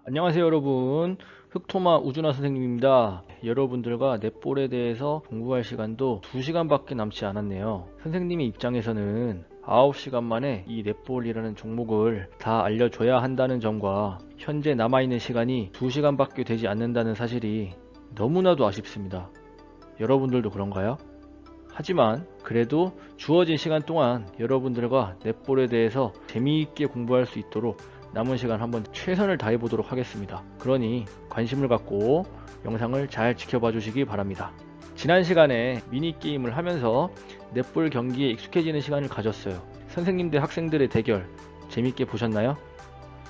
안녕하세요 여러분, 흑토마 우준하 선생님입니다. 여러분들과 넷볼에 대해서 공부할 시간도 2시간밖에 남지 않았네요. 선생님의 입장에서는 9시간 만에 이 넷볼이라는 종목을 다 알려줘야 한다는 점과 현재 남아있는 시간이 2시간밖에 되지 않는다는 사실이 너무나도 아쉽습니다. 여러분들도 그런가요? 하지만 그래도 주어진 시간 동안 여러분들과 넷볼에 대해서 재미있게 공부할 수 있도록 남은 시간 한번 최선을 다해 보도록 하겠습니다. 그러니 관심을 갖고 영상을 잘 지켜봐 주시기 바랍니다. 지난 시간에 미니게임을 하면서 넷볼 경기에 익숙해지는 시간을 가졌어요. 선생님 대 학생들의 대결 재밌게 보셨나요?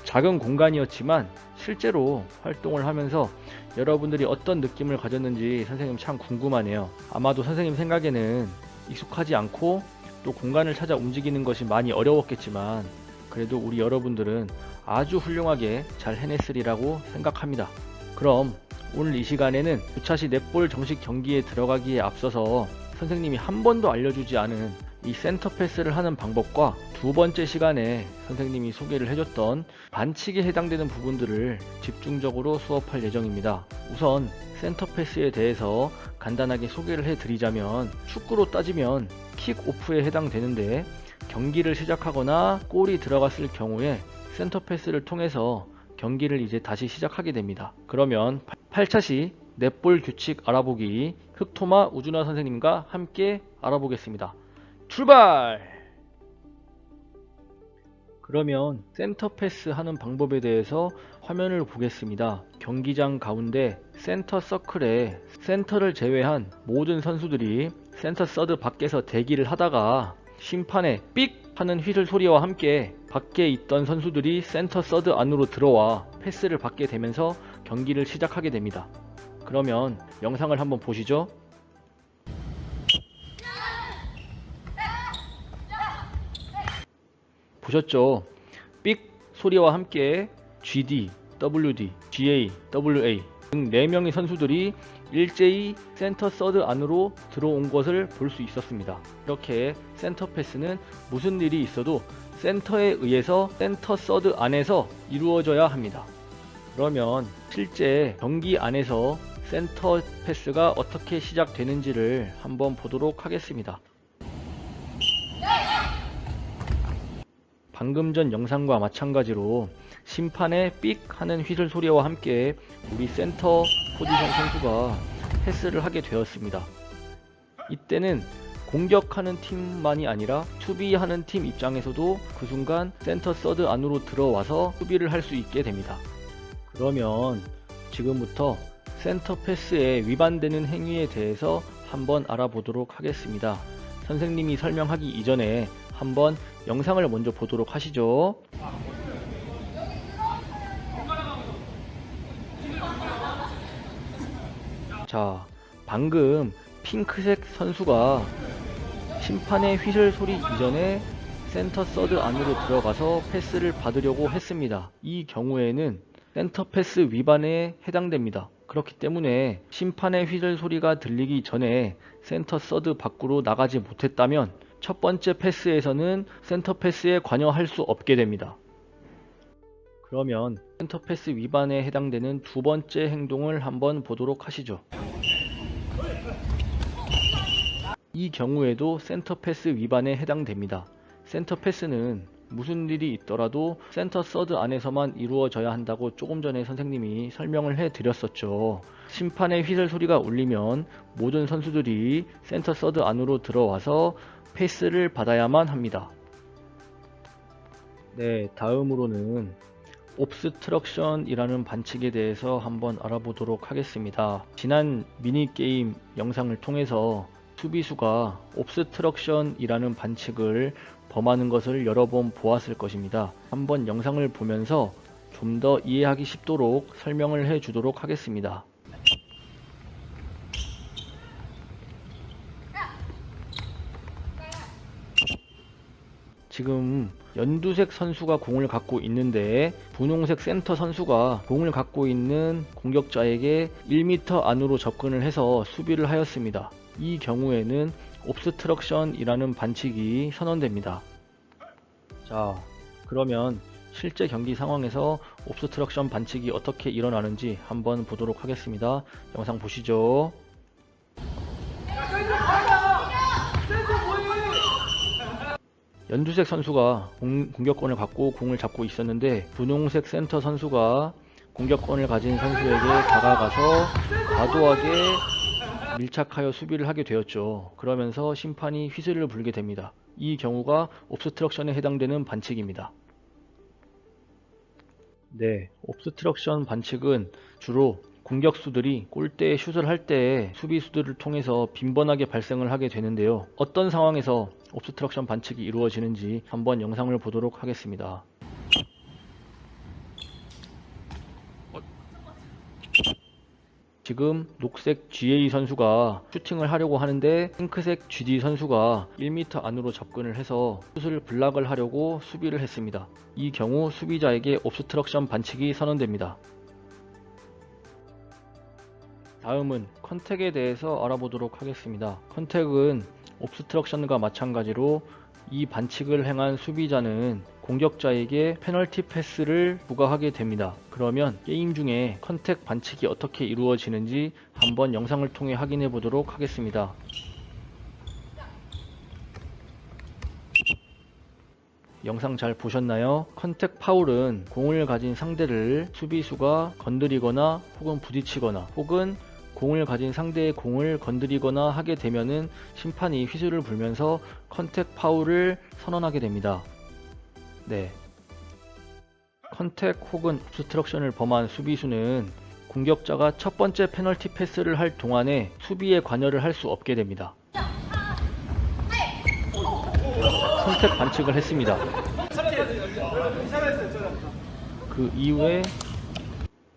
작은 공간이었지만 실제로 활동을 하면서 여러분들이 어떤 느낌을 가졌는지 선생님 참 궁금하네요. 아마도 선생님 생각에는 익숙하지 않고 또 공간을 찾아 움직이는 것이 많이 어려웠겠지만 그래도 우리 여러분들은 아주 훌륭하게 잘 해냈으리라고 생각합니다. 그럼 오늘 이 시간에는 9차시 넷볼 정식 경기에 들어가기에 앞서서 선생님이 한 번도 알려주지 않은 이 센터 패스를 하는 방법과 두 번째 시간에 선생님이 소개를 해줬던 반칙에 해당되는 부분들을 집중적으로 수업할 예정입니다. 우선 센터 패스에 대해서 간단하게 소개를 해드리자면 축구로 따지면 킥오프에 해당되는데 경기를 시작하거나 골이 들어갔을 경우에 센터 패스를 통해서 경기를 이제 다시 시작하게 됩니다. 그러면 8차시 넷볼 규칙 알아보기 흑토마 우준하 선생님과 함께 알아보겠습니다. 출발! 그러면 센터 패스 하는 방법에 대해서 화면을 보겠습니다. 경기장 가운데 센터 서클에 센터를 제외한 모든 선수들이 센터 서드 밖에서 대기를 하다가 심판의 삑 하는 휘슬 소리와 함께 밖에 있던 선수들이 센터 서드 안으로 들어와 패스를 받게 되면서 경기를 시작하게 됩니다. 그러면 영상을 한번 보시죠. 보셨죠? 삑 소리와 함께 GD, WD, GA, WA 등 4명의 선수들이 일제히 센터 서드 안으로 들어온 것을 볼 수 있었습니다. 이렇게 센터 패스는 무슨 일이 있어도 센터에 의해서 센터 서드 안에서 이루어져야 합니다. 그러면 실제 경기 안에서 센터 패스가 어떻게 시작되는지를 한번 보도록 하겠습니다. 방금 전 영상과 마찬가지로 심판의 삑 하는 휘슬 소리와 함께 우리 센터 포지션 선수가 패스를 하게 되었습니다. 이때는 공격하는 팀만이 아니라 수비하는 팀 입장에서도 그 순간 센터 서드 안으로 들어와서 수비를 할 수 있게 됩니다. 그러면 지금부터 센터 패스에 위반되는 행위에 대해서 한번 알아보도록 하겠습니다. 선생님이 설명하기 이전에 한번 영상을 먼저 보도록 하시죠. 자, 방금 핑크색 선수가 심판의 휘슬 소리 이전에 센터 서드 안으로 들어가서 패스를 받으려고 했습니다. 이 경우에는 센터 패스 위반에 해당됩니다. 그렇기 때문에 심판의 휘슬 소리가 들리기 전에 센터 서드 밖으로 나가지 못했다면 첫 번째 패스에서는 센터 패스에 관여할 수 없게 됩니다. 그러면 센터 패스 위반에 해당되는 두 번째 행동을 한번 보도록 하시죠. 이 경우에도 센터 패스 위반에 해당됩니다. 센터 패스는 무슨 일이 있더라도 센터 서드 안에서만 이루어져야 한다고 조금 전에 선생님이 설명을 해드렸었죠. 심판의 휘슬 소리가 울리면 모든 선수들이 센터 서드 안으로 들어와서 패스를 받아야만 합니다. 네, 다음으로는 옵스트럭션이라는 반칙에 대해서 한번 알아보도록 하겠습니다. 지난 미니게임 영상을 통해서 수비수가 옵스트럭션이라는 반칙을 범하는 것을 여러 번 보았을 것입니다. 한번 영상을 보면서 좀 더 이해하기 쉽도록 설명을 해 주도록 하겠습니다. 지금 연두색 선수가 공을 갖고 있는데 분홍색 센터 선수가 공을 갖고 있는 공격자에게 1m 안으로 접근을 해서 수비를 하였습니다. 이 경우에는 옵스트럭션이라는 반칙이 선언됩니다. 자, 그러면 실제 경기 상황에서 옵스트럭션 반칙이 어떻게 일어나는지 한번 보도록 하겠습니다. 영상 보시죠. 연두색 선수가 공격권을 갖고 공을 잡고 있었는데 분홍색 센터 선수가 공격권을 가진 선수에게 다가가서 과도하게 밀착하여 수비를 하게 되었죠. 그러면서 심판이 휘슬을 불게 됩니다. 이 경우가 옵스트럭션에 해당되는 반칙입니다. 네, 옵스트럭션 반칙은 주로 공격수들이 골대에 슛을 할 때 수비수들을 통해서 빈번하게 발생을 하게 되는데요. 어떤 상황에서 옵스트럭션 반칙이 이루어지는지 한번 영상을 보도록 하겠습니다. 지금 녹색 GA 선수가 슈팅을 하려고 하는데 핑크색 GD 선수가 1m 안으로 접근을 해서 슛을 블락을 하려고 수비를 했습니다. 이 경우 수비자에게 옵스트럭션 반칙이 선언됩니다. 다음은 컨택에 대해서 알아보도록 하겠습니다. 컨택은 옵스트럭션과 마찬가지로 이 반칙을 행한 수비자는 공격자에게 페널티 패스를 부과하게 됩니다. 그러면 게임 중에 컨택 반칙이 어떻게 이루어지는지 한번 영상을 통해 확인해 보도록 하겠습니다. 영상 잘 보셨나요? 컨택 파울은 공을 가진 상대를 수비수가 건드리거나 혹은 부딪히거나 혹은 공을 가진 상대의 공을 건드리거나 하게 되면은 심판이 휘슬을 불면서 컨택 파울을 선언하게 됩니다. 네. 컨택 혹은 옵스트럭션을 범한 수비수는 공격자가 첫 번째 페널티 패스를 할 동안에 수비에 관여를 할 수 없게 됩니다. 컨택 반칙을 했습니다. 그 이후에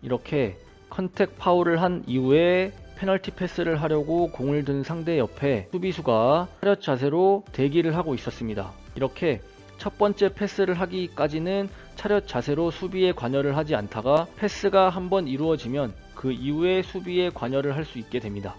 이렇게 컨택 파울을 한 이후에 페널티 패스를 하려고 공을 든 상대 옆에 수비수가 차렷 자세로 대기를 하고 있었습니다. 이렇게 첫 번째 패스를 하기까지는 차렷 자세로 수비에 관여를 하지 않다가 패스가 한번 이루어지면 그 이후에 수비에 관여를 할 수 있게 됩니다.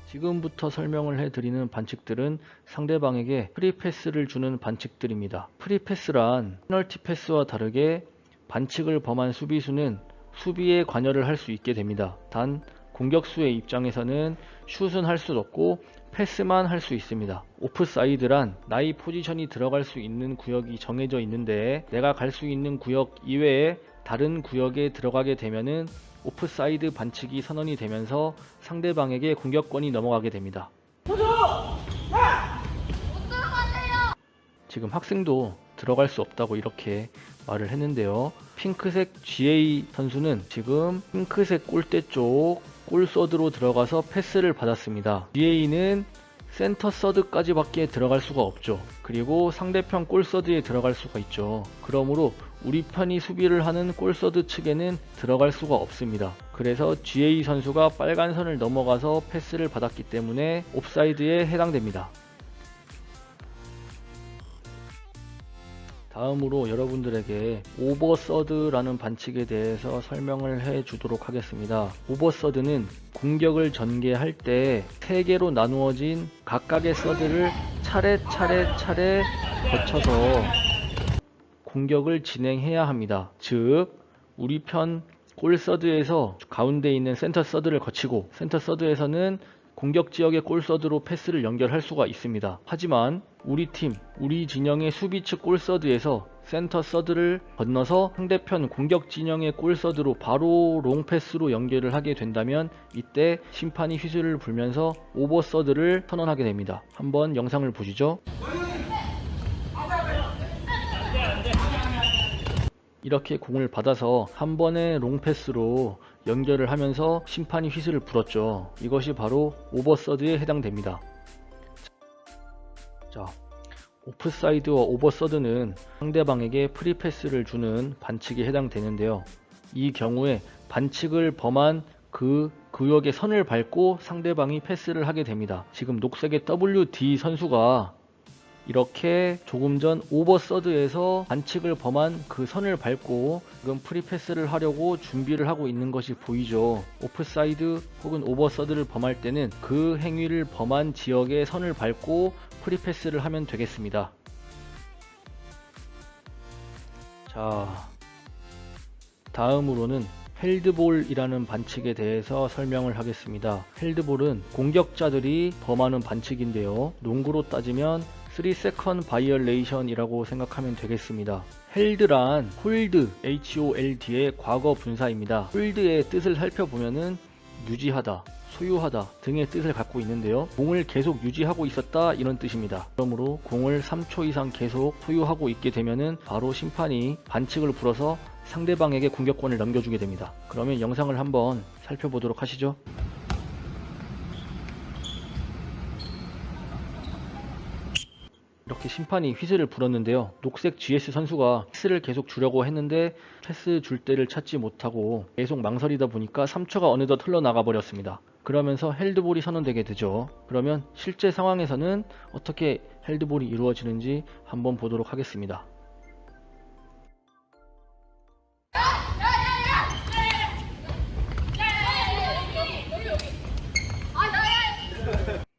지금부터 설명을 해드리는 반칙들은 상대방에게 프리패스를 주는 반칙들입니다. 프리패스란 페널티 패스와 다르게 반칙을 범한 수비수는 수비에 관여를 할 수 있게 됩니다. 단 공격수의 입장에서는 슛은 할 수 없고 패스만 할 수 있습니다. 오프사이드란 나의 포지션이 들어갈 수 있는 구역이 정해져 있는데 내가 갈 수 있는 구역 이외에 다른 구역에 들어가게 되면은 오프사이드 반칙이 선언이 되면서 상대방에게 공격권이 넘어가게 됩니다. 지금 학생도 들어갈 수 없다고 이렇게 말을 했는데요. 핑크색 GA 선수는 지금 핑크색 골대 쪽 골서드로 들어가서 패스를 받았습니다. GA는 센터 서드까지 밖에 들어갈 수가 없죠. 그리고 상대편 골서드에 들어갈 수가 있죠. 그러므로 우리 편이 수비를 하는 골서드 측에는 들어갈 수가 없습니다. 그래서 GA 선수가 빨간 선을 넘어가서 패스를 받았기 때문에 옵사이드에 해당됩니다. 다음으로 여러분들에게 오버서드라는 반칙에 대해서 설명을 해 주도록 하겠습니다. 오버서드는 공격을 전개할 때 3개로 나누어진 각각의 서드를 차례 거쳐서 공격을 진행해야 합니다. 즉 우리 편 골서드에서 가운데 있는 센터 서드를 거치고 센터 서드에서는 공격 지역의 골서드로 패스를 연결할 수가 있습니다. 하지만 우리 팀, 우리 진영의 수비 측 골서드에서 센터 서드를 건너서 상대편 공격 진영의 골서드로 바로 롱패스로 연결을 하게 된다면 이때 심판이 휘슬을 불면서 오버서드를 선언하게 됩니다. 한번 영상을 보시죠. 이렇게 공을 받아서 한 번의 롱패스로 연결을 하면서 심판이 휘슬을 불었죠. 이것이 바로 오버서드에 해당됩니다. 자, 오프사이드와 오버서드는 상대방에게 프리패스를 주는 반칙에 해당되는데요. 이 경우에 반칙을 범한 그 구역의 선을 밟고 상대방이 패스를 하게 됩니다. 지금 녹색의 WD 선수가 이렇게 조금 전 오버서드에서 반칙을 범한 그 선을 밟고 지금 프리패스를 하려고 준비를 하고 있는 것이 보이죠. 오프사이드 혹은 오버서드를 범할 때는 그 행위를 범한 지역의 선을 밟고 프리패스를 하면 되겠습니다. 자, 다음으로는 헬드볼이라는 반칙에 대해서 설명을 하겠습니다. 헬드볼은 공격자들이 범하는 반칙인데요. 농구로 따지면 3세컨드 바이올레이션이라고 생각하면 되겠습니다. 헬드란 홀드, HOLD의 과거 분사입니다. 홀드의 뜻을 살펴보면은 유지하다, 소유하다 등의 뜻을 갖고 있는데요. 공을 계속 유지하고 있었다 이런 뜻입니다. 그러므로 공을 3초 이상 계속 소유하고 있게 되면은 바로 심판이 반칙을 불어서 상대방에게 공격권을 넘겨주게 됩니다. 그러면 영상을 한번 살펴보도록 하시죠. 이렇게 심판이 휘슬을 불었는데요. 녹색 GS 선수가 패스를 계속 주려고 했는데 패스 줄 때를 찾지 못하고 계속 망설이다 보니까 3초가 어느덧 흘러나가 버렸습니다. 그러면서 헬드볼이 선언되게 되죠. 그러면 실제 상황에서는 어떻게 헬드볼이 이루어지는지 한번 보도록 하겠습니다.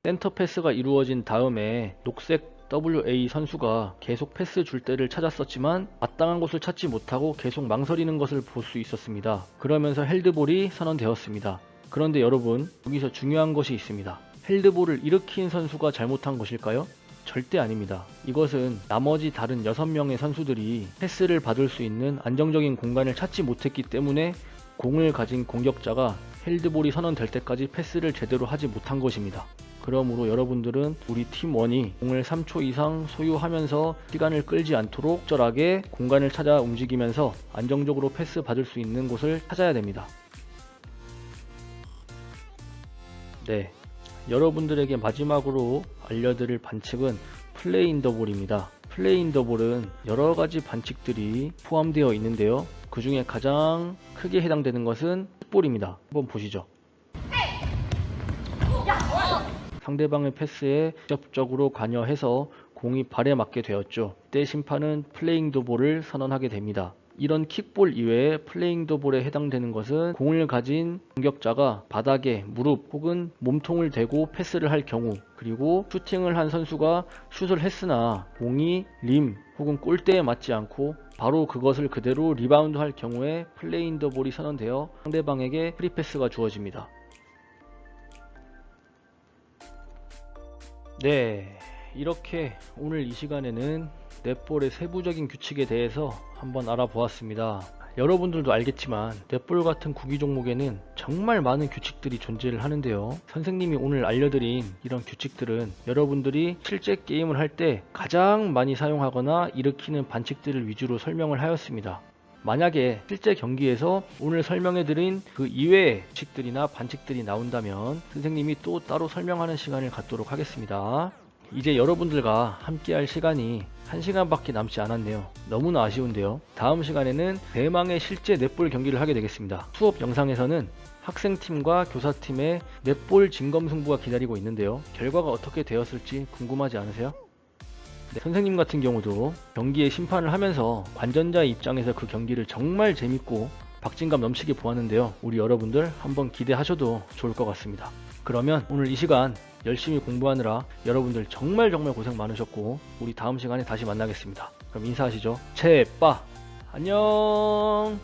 센터 패스가 이루어진 다음에 녹색 WA 선수가 계속 패스 줄 때를 찾았었지만 마땅한 곳을 찾지 못하고 계속 망설이는 것을 볼 수 있었습니다. 그러면서 헬드볼이 선언되었습니다. 그런데 여러분, 여기서 중요한 것이 있습니다. 헬드볼을 일으킨 선수가 잘못한 것일까요? 절대 아닙니다. 이것은 나머지 다른 6명의 선수들이 패스를 받을 수 있는 안정적인 공간을 찾지 못했기 때문에 공을 가진 공격자가 헬드볼이 선언될 때까지 패스를 제대로 하지 못한 것입니다. 그러므로 여러분들은 우리 팀원이 공을 3초 이상 소유하면서 시간을 끌지 않도록 적절하게 공간을 찾아 움직이면서 안정적으로 패스 받을 수 있는 곳을 찾아야 됩니다. 네, 여러분들에게 마지막으로 알려드릴 반칙은 플레이 인 더 볼입니다. 플레이 인 더 볼은 여러가지 반칙들이 포함되어 있는데요. 그 중에 가장 크게 해당되는 것은 킥볼입니다. 한번 보시죠. 상대방의 패스에 직접적으로 관여해서 공이 발에 맞게 되었죠. 이때 심판은 플레잉 더 볼을 선언하게 됩니다. 이런 킥볼 이외에 플레잉 더 볼에 해당되는 것은 공을 가진 공격자가 바닥에 무릎 혹은 몸통을 대고 패스를 할 경우, 그리고 슈팅을 한 선수가 슛을 했으나 공이 림 혹은 골대에 맞지 않고 바로 그것을 그대로 리바운드 할 경우에 플레잉 더 볼이 선언되어 상대방에게 프리패스가 주어집니다. 네, 이렇게 오늘 이 시간에는 넷볼의 세부적인 규칙에 대해서 한번 알아보았습니다. 여러분들도 알겠지만 넷볼 같은 구기 종목에는 정말 많은 규칙들이 존재를 하는데요. 선생님이 오늘 알려드린 이런 규칙들은 여러분들이 실제 게임을 할 때 가장 많이 사용하거나 일으키는 반칙들을 위주로 설명을 하였습니다. 만약에 실제 경기에서 오늘 설명해드린 그 이외의 규칙들이나 반칙들이 나온다면 선생님이 또 따로 설명하는 시간을 갖도록 하겠습니다. 이제 여러분들과 함께할 시간이 1시간밖에 남지 않았네요. 너무나 아쉬운데요. 다음 시간에는 대망의 실제 넷볼 경기를 하게 되겠습니다. 수업 영상에서는 학생팀과 교사팀의 넷볼 진검승부가 기다리고 있는데요. 결과가 어떻게 되었을지 궁금하지 않으세요? 네, 선생님 같은 경우도 경기에 심판을 하면서 관전자의 입장에서 그 경기를 정말 재밌고 박진감 넘치게 보았는데요. 우리 여러분들 한번 기대하셔도 좋을 것 같습니다. 그러면 오늘 이 시간 열심히 공부하느라 여러분들 정말 고생 많으셨고 우리 다음 시간에 다시 만나겠습니다. 그럼 인사하시죠. 채빠 안녕.